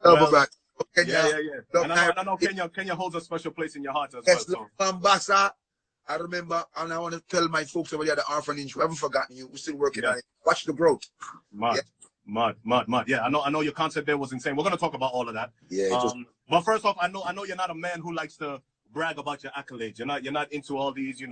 Well, Brad. yeah. Look, And I know Kenya holds a special place in your heart as yes, well. So. Ambassa, I remember, and I want to tell my folks over there at the orphanage, we haven't forgotten you. We're still working on it. Watch the growth. Mad. Yeah, I know your concert there was insane. We're gonna talk about all of that. Yeah. But first off, I know you're not a man who likes to brag about your accolades. You're not into all these,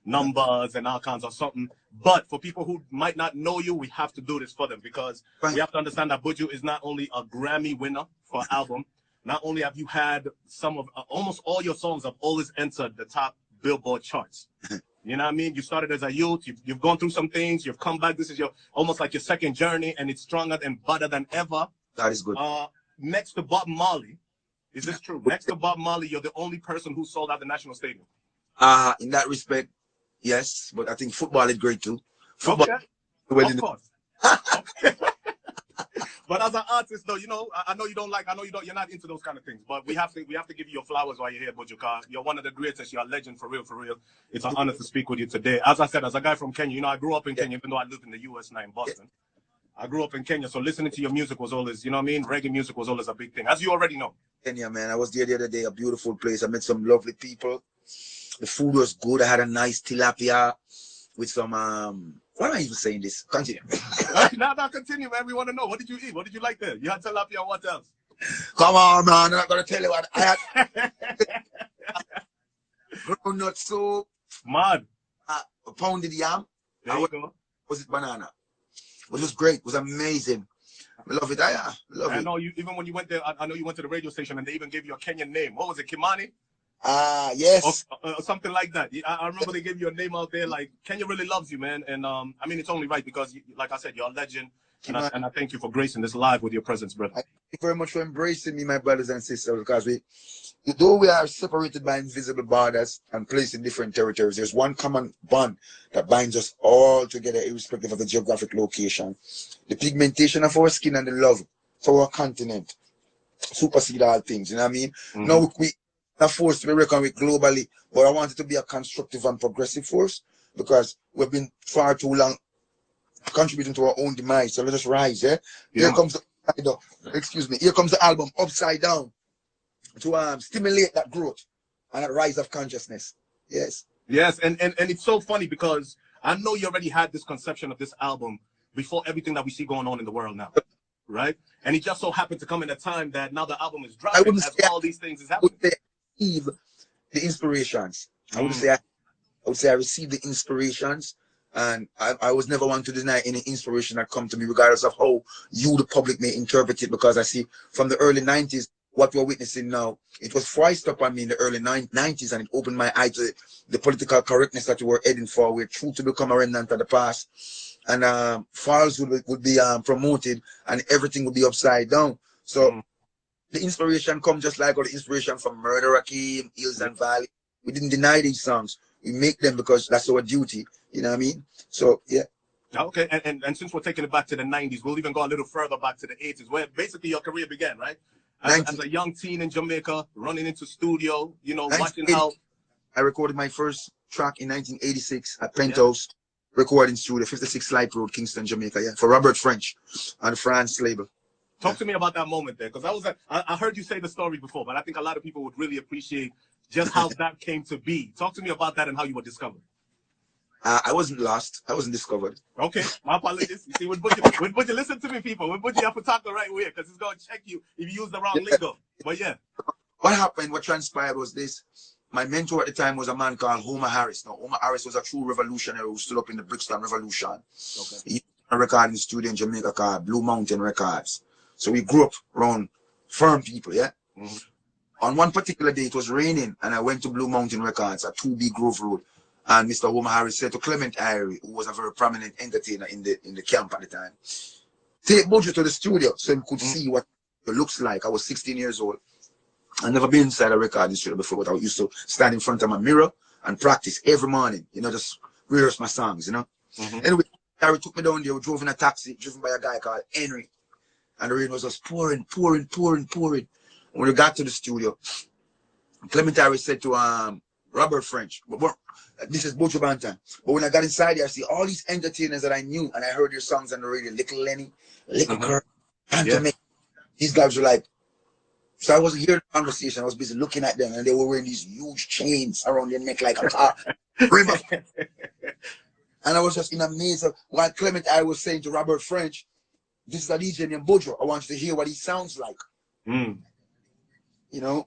numbers and outcomes or something. But for people who might not know you, we have to do this for them because we have to understand that Buju is not only a Grammy winner for album. Not only have you had some of almost all your songs have always entered the top Billboard charts. You know what I mean? You started as a youth. You've gone through some things. You've come back. This is almost like your second journey, and it's stronger and better than ever. That is good. Next to Bob Marley, is this true? Next to Bob Marley, you're the only person who sold out the National Stadium. In that respect, yes. But I think football is great too. Football. Okay. Of course. Okay. But as an artist, though, I know you're not into those kind of things. But we have to give you your flowers while you're here, Buju. You're one of the greatest. You're a legend for real. It's an honor to speak with you today. As I said, as a guy from Kenya, I grew up in Kenya, even though I lived in the US now in Boston. I grew up in Kenya, so listening to your music was always, reggae music was always a big thing, as you already know. Kenya, man, I was there the other day, a beautiful place. I met some lovely people. The food was good. I had a nice tilapia with some why am I even saying this? Continue. Now continue, man. We want to know. What did you eat? What did you like there? You had tilapia. What else? Come on, man. I'm not gonna tell you what I had. Groundnut soup. Mad. Pounded yam. There you go. Was it banana? It was great. It was amazing. I love it. I love it. I know you. Even when you went there, I know you went to the radio station and they even gave you a Kenyan name. What was it? Kimani? Yes. Or something like that. I remember they gave you a name out there. Like Kenya really loves you, man. And I mean, it's only right because, like I said, you're a legend. And I thank you for gracing this live with your presence, brother. Thank you very much for embracing me, my brothers and sisters, because though we are separated by invisible borders and placed in different territories, there's one common bond that binds us all together, irrespective of the geographic location. The pigmentation of our skin and the love for our continent supersede all things. You know what I mean? Mm-hmm. Now we are forced to be reckoned with globally, but I want it to be a constructive and progressive force because we've been far too long contributing to our own demise. So let us rise. Here comes the album Upside Down to stimulate that growth and that rise of consciousness. Yes, and it's so funny because I know you already had this conception of this album before everything that we see going on in the world now, right? And it just so happened to come in a time that now the album is dropping as all these things is happening. I would receive the inspirations. I would say I received the inspirations. And I was never one to deny any inspiration that come to me, regardless of how you, the public, may interpret it. Because I see from the early 90s, what we're witnessing now, it was foisted upon me in the early 90s, and it opened my eye to the political correctness that we were heading for. We're true to become a remnant of the past. And falsehood would be promoted, and everything would be upside down. So the inspiration comes just like all the inspiration from Murder Rakim, Hills and Valley. We didn't deny these songs. We make them because that's our duty. You know what I mean? So, yeah. Okay, and since we're taking it back to the 90s, we'll even go a little further back to the 80s, where basically your career began, right? As a young teen in Jamaica, running into studio, watching how... I recorded my first track in 1986 at Penthouse Recording Studio, 56 Slight Road, Kingston, Jamaica, for Robert French on the France label. Talk to me about that moment there, because I heard you say the story before, but I think a lot of people would really appreciate just how that came to be. Talk to me about that and how you were discovered. I wasn't lost. I wasn't discovered. Okay, my apologies. You see, with Buju, listen to me, people. With Buju, you have to talk the right way because he's going to check you if you use the wrong lingo. But yeah. What happened, what transpired was this. My mentor at the time was a man called Homer Harris. Now, Homer Harris was a true revolutionary who stood up in the Brixton Revolution. Okay. He had a recording studio in Jamaica called Blue Mountain Records. So we grew up around firm people, On one particular day, it was raining, and I went to Blue Mountain Records at 2B Grove Road. And Mr. Homer Harris said to Clement Irie, who was a very prominent entertainer in the camp at the time, take Buju to the studio so he could see what it looks like. I was 16 years old. I'd never been inside a recording studio before, but I used to stand in front of my mirror and practice every morning, just rehearse my songs, Anyway, Harry took me down there. We drove in a taxi, driven by a guy called Henry. And the rain was just pouring. When we got to the studio, Clement Irie said to Robert French, this is Buju Banton. But when I got inside there, I see all these entertainers that I knew, and I heard their songs on the radio. Little Lenny, Little Kurt, Anthony. These guys were like So I wasn't hearing the conversation. I was busy looking at them, and they were wearing these huge chains around their neck like a car. River. And I was just in a maze of while Clement I was saying to Robert French, this is a DJ named BUJU. I want you to hear what he sounds like. Mm. You know?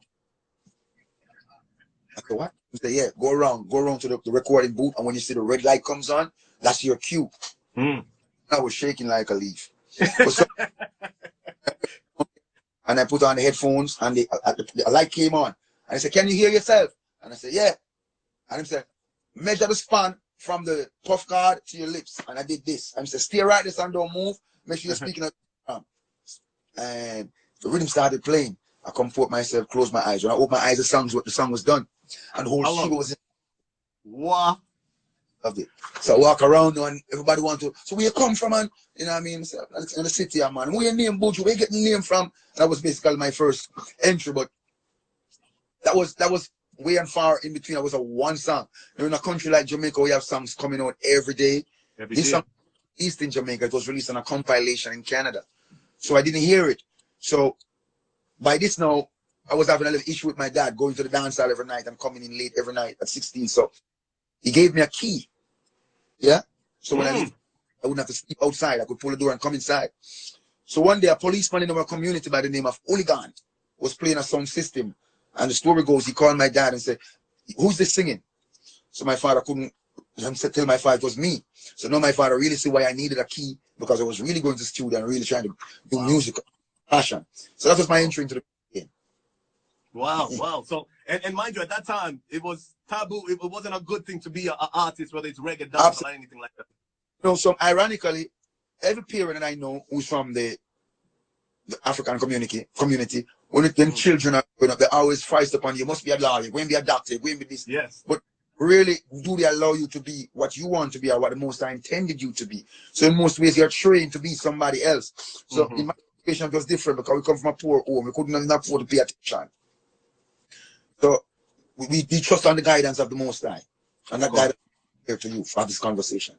I said, what? He said, yeah, go around to the recording booth, and when you see the red light comes on, that's your cue. Mm. I was shaking like a leaf. And I put on the headphones, and the light came on. And I said, can you hear yourself? And I said, yeah. And he said, measure the span from the puff guard to your lips. And I did this. And he said, stay right there and don't move. Make sure you're speaking up. And the rhythm started playing. I comfort myself, close my eyes. When I opened my eyes, the song was done. And the whole shit was in. Wow. Of it. So I walk around and everybody want to, so where you come from, man? You know what I mean? So, in the city, man. Where your name, BUJU? Where you get the name from? That was basically my first entry, but that was way and far in between. That was a one song. You know, in a country like Jamaica, we have songs coming out every day. This song, East in Jamaica, it was released on a compilation in Canada. So I didn't hear it. So by this now, I was having a little issue with my dad going to the dance hall every night and coming in late every night at 16. So he gave me a key. Yeah. So when I leave, I wouldn't have to sleep outside. I could pull the door and come inside. So one day, a policeman in our community by the name of Hooligan was playing a sound system. And the story goes, he called my dad and said, who's this singing? So my father couldn't tell my father it was me. So now my father really see why I needed a key, because I was really going to the studio and really trying to do music, passion. So that was my entry into the game. Wow, wow. So, and mind you, at that time, it was taboo. It wasn't a good thing to be an artist, whether it's reggae, dance, or anything like that. No, so ironically, every parent that I know who's from the African community, when children are growing up, they always foist upon you must be a lawyer, go and be a doctor, go and be this. Yes. But really, do they allow you to be what you want to be or what the Most High intended you to be? So in most ways, you're trained to be somebody else. So in my situation, it was different because we come from a poor home. We couldn't even afford to pay attention. So we trust on the guidance of the Most High. And that guidance is here to you for this conversation.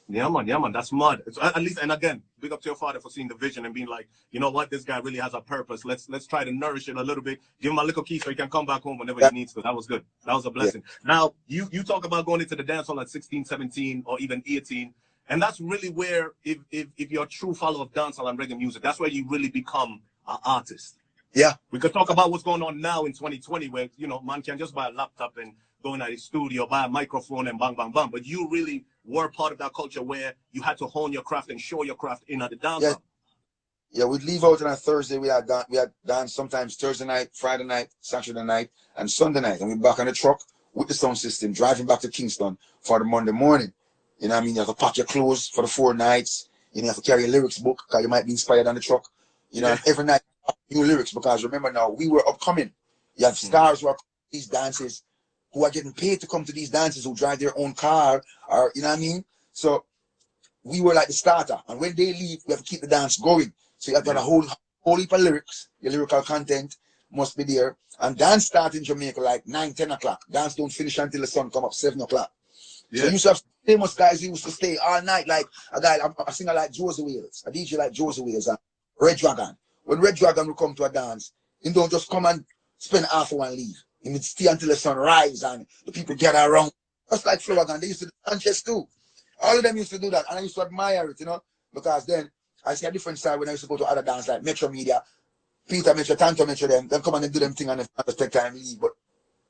Yeah, man, that's mud. At least, and again, big up to your father for seeing the vision and being like, you know what, this guy really has a purpose. Let's try to nourish it a little bit. Give him a little key so he can come back home whenever he needs to. That was good. That was a blessing. Now, you talk about going into the dance hall at 16, 17, or even 18. And that's really where, if you're a true follower of dancehall and reggae music, that's where you really become an artist. Yeah. We could talk about what's going on now in 2020 where, you know, man can just buy a laptop and go in the studio, buy a microphone and bang, bang, bang. But you really were part of that culture where you had to hone your craft and show your craft in at the dance hall. Yeah, we'd leave out on a Thursday. We had dance sometimes Thursday night, Friday night, Saturday night, and Sunday night. And we're back on the truck with the sound system, driving back to Kingston for the Monday morning. You know what I mean? You have to pack your clothes for the 4 nights. You know, you have to carry a lyrics book because you might be inspired on the truck. You know, and every night, new lyrics, because remember now, we were upcoming. You have stars who are these dances, who are getting paid to come to these dances, who drive their own car, or, you know what I mean? So we were like the starter. And when they leave, we have to keep the dance going. So you have got a whole heap of lyrics. Your lyrical content must be there. And dance starts in Jamaica like 9, 10 o'clock. Dance don't finish until the sun come up, 7 o'clock. Yeah. So you used to have famous guys who used to stay all night, like a singer like Josie Wales, a DJ like Josie Wales, and Red Dragon. When Red Dragon will come to a dance, he don't just come and spend half an hour and leave. He would stay until the sun rise and the people gather around. Just like Flowagan, they used to do Sanchez too. All of them used to do that, and I used to admire it, you know, because then I see a different side when I used to go to other dance like Metro Media, Peter Metro, Tanto Metro, them come and do them thing and they take time and leave. But,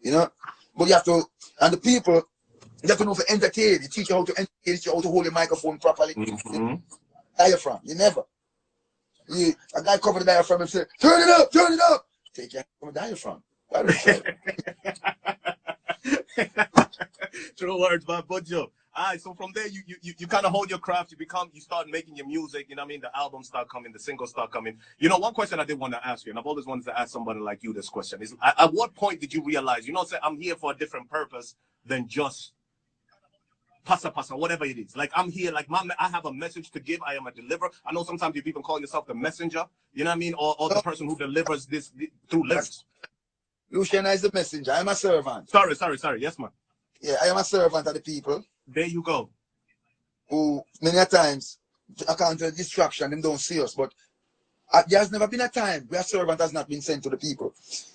you know, but you have to, and the people, you have to know to entertain. You teach you how to entertain, teach you how to hold the microphone properly. Diaphragm, you never. A guy cover the diaphragm and say, turn it up, turn it up. Take your hand from the diaphragm. True words, man. BUJU. Alright, so from there you kind of hold your craft, you start making your music, you know what I mean? The albums start coming, the singles start coming. You know, one question I did want to ask you, and I've always wanted to ask somebody like you this question, is at what point did you realize, you know, say I'm here for a different purpose than just pasa, whatever it is. Like I'm here, like I have a message to give, I am a deliverer. I know sometimes you even call yourself the messenger, you know what I mean? Or the person who delivers this through lyrics. Lucian is the messenger, I am a servant. Sorry, yes man. Yeah, I am a servant of the people. There you go. Who many a times, account to distraction, them don't see us, but There's never been a time where a servant has not been sent to the people.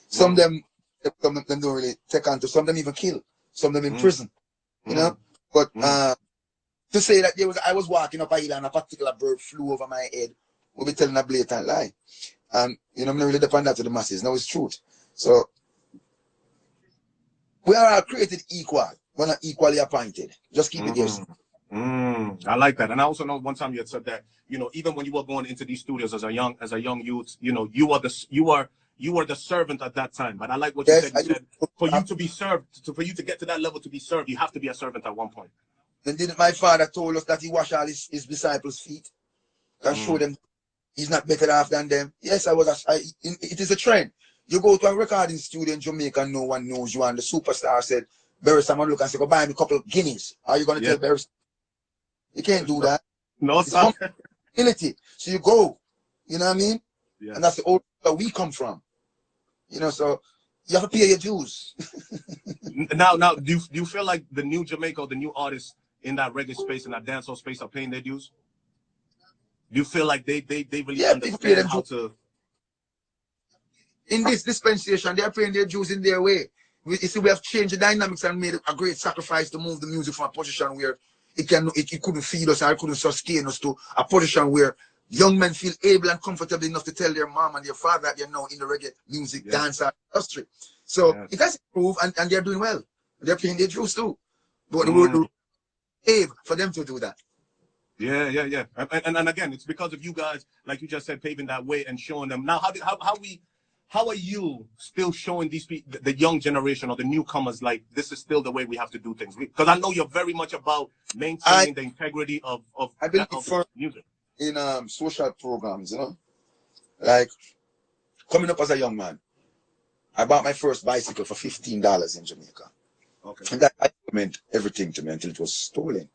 Some of them don't really take on to. Some of them even kill. Some of them in prison. You know. But to say that I was walking up a hill and a particular bird flew over my head, we'll be telling a blatant lie. And you know, I'm not really depend that to the masses. No, it's truth. So we are all created equal. We're not equally appointed. Just keep it yourself. I like that. And I also know one time you had said that, you know, even when you were going into these studios as a young youth, you know, you were the servant at that time. But I like what you said. You said for you to be served, for you to get to that level to be served, you have to be a servant at one point. Then didn't my father told us that he washed all his disciples' feet and show them he's not better off than them? Yes, it is a trend. You go to a recording studio in Jamaica, no one knows you, and the superstar said, Barry, someone look and say, go buy me a couple of guineas. Are you going to tell Barry? You can't do that. No, sir. So you go, you know what I mean? Yeah. And that's the old where we come from. You know, so you have to pay your dues. Now, do you feel like the new Jamaica, the new artists in that reggae space, in that dancehall space, are paying their dues? Do you feel like they really understand how to? In this dispensation, they are paying their dues in their way. You see, we have changed the dynamics and made a great sacrifice to move the music from a position where it couldn't feed us or it couldn't sustain us to a position where young men feel able and comfortable enough to tell their mom and their father that they're now in the reggae music dance industry. So it has improved and they're doing well. They're paying their dues too. But the word for them to do that. Yeah. And again, it's because of you guys, like you just said, paving that way and showing them. Now, how are you still showing these people, the young generation or the newcomers, like this is still the way we have to do things? Because I know you're very much about maintaining the integrity of music. In social programs, you know, like coming up as a young man, I bought my first bicycle for $15 in Jamaica. Okay. And that meant everything to me until it was stolen.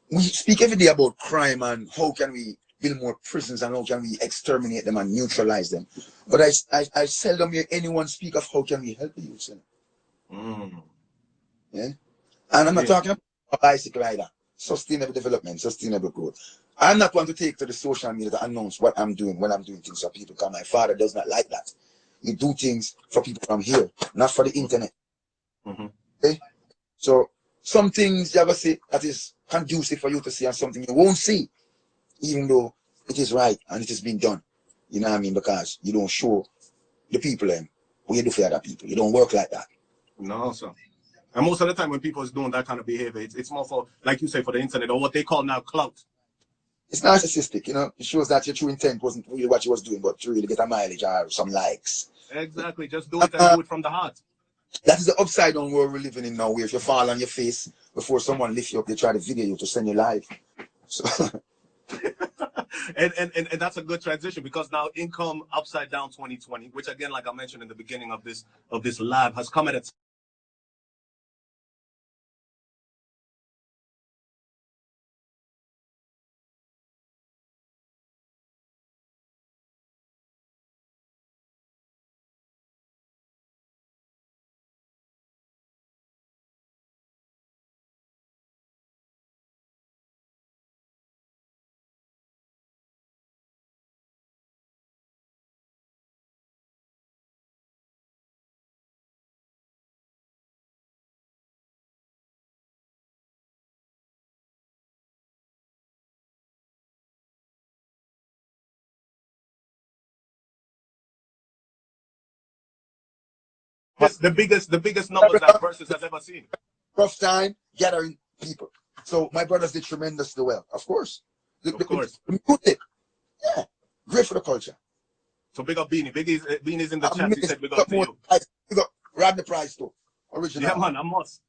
We speak every day about crime and how can we build more prisons and how can we exterminate them and neutralize them. But I seldom hear anyone speak of how can we help the youth. Yeah? And I'm not talking about a bicycle either. Sustainable development, sustainable growth. I'm not one to take to the social media to announce what I'm doing when I'm doing things for people, because my father does not like that. You do things for people from here, not for the internet. Okay? So some things you ever say that is conducive for you to see and something you won't see, even though it is right and it is being done. You know what I mean? Because you don't show the people what you do for other people. You don't work like that. No, sir. And most of the time when people is doing that kind of behavior, it's more for, like you say, for the internet or what they call now clout. It's narcissistic, you know. It shows that your true intent wasn't really what you was doing, but to really get a mileage or some likes. Exactly. Just do it and do it from the heart. That is the upside down world we're living in now, where if you fall on your face before someone lifts you up, they try to video you to send you live. So and that's a good transition, because now Income Upside Down 2020, which again, like I mentioned in the beginning of this live, has come at a time. The biggest numbers that Versus has ever seen. Rough time gathering people. So my brothers did tremendously well, of course. Of course. The music, yeah, great for the culture. So big up Beanie. Beanie's in the chat. He said big up to you. Big up Rodney Price too. Original. Yeah, man, I must.